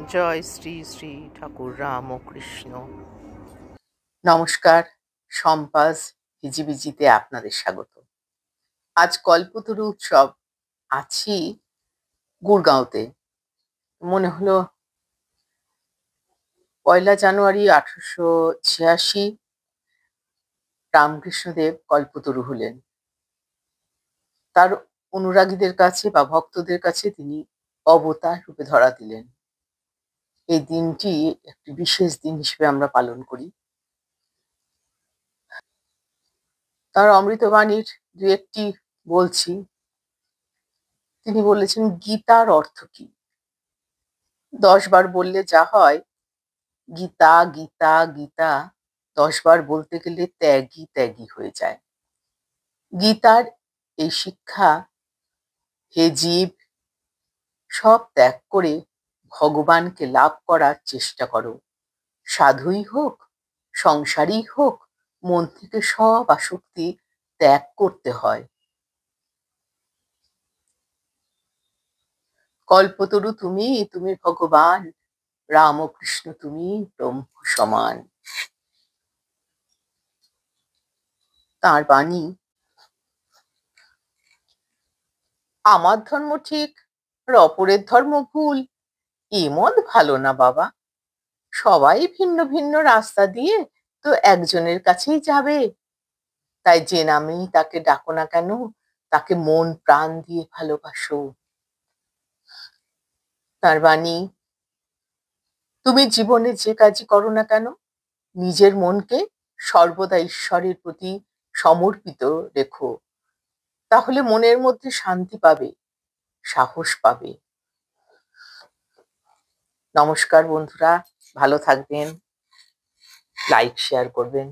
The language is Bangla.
জয় শ্রী শ্রী ঠাকুর রামকৃষ্ণ। নমস্কার, সম্পাস হিজিবিজিতে আপনাদের স্বাগত। আজ কল্পতরু উৎসব, আছি গুড়গাঁওতে। মনে হলো 1 জানুয়ারি 1886 রামকৃষ্ণদেব কল্পতরু হলেন। তার অনুরাগীদের কাছে বা ভক্তদের কাছে তিনি অবতার রূপে ধরা দিলেন। এই দিনটি একটি বিশেষ দিন হিসেবে আমরা পালন করি। তার অমৃতবাণীর দু একটি বলছি। তিনি বলেছেন, গীতার অর্থ কি? 10 বার বললে যা হয়, গীতা গীতা গীতা 10 বার বলতে গেলে ত্যাগী ত্যাগী হয়ে যায়। গীতার এই শিক্ষা, হে জীব, সব ত্যাগ করে ভগবানকে লাভ করার চেষ্টা করো। সাধুই হোক, সংসারই হোক, মন থেকে সব আসক্তি ত্যাগ করতে হয়। কল্পতরু তুমি, তুমি ভগবান, রামকৃষ্ণ তুমি ব্রহ্ম সমান। তাঁর বাণী, আমার ধর্ম ঠিক আর অপরের ধর্ম ভুল, এ মত ভালো না বাবা। সবাই ভিন্ন ভিন্ন রাস্তা দিয়ে তো একজনের কাছেই যাবে। তাই যে নামেই তাকে ডাকো না কেন, তাকে মন প্রাণ দিয়ে ভালোবাসো। তার বাণী, তুমি জীবনে যে কাজই করো না কেন, নিজের মনকে সর্বদা ঈশ্বরের প্রতি সমর্পিত রেখো। তাহলে মনের মধ্যে শান্তি পাবে, সাহস পাবে। নমস্কার বন্ধুরা, ভালো থাকবেন, লাইক শেয়ার করবেন।